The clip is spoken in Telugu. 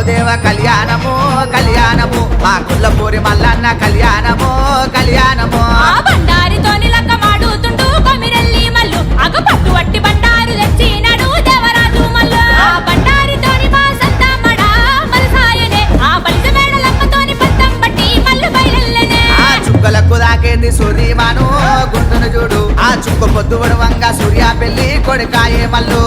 దేవ కళ్యాణము కళ్యాణము మా కుల్లపూరి మల్లన్న కళ్యాణము కళ్యాణము బండారితోని లక్క మాడుతుంటూ కొమిరెల్లి మల్లు అగ పట్టు వట్టి బండారు తెచ్చినాడు దేవరాజు మల్లు బండారితోని మా సంతమ్మడ మలసాయనే ఆ బలిజ మేడలమ్మతోని పట్టం బట్టి మల్లు బయలెల్లనే ఆ చుక్కలకు దాకేది సూర్యమాను గుండును చూడు ఆ చుక్క పొద్దు వంగ సూర్య పెళ్లి కొడుకాయే మల్లు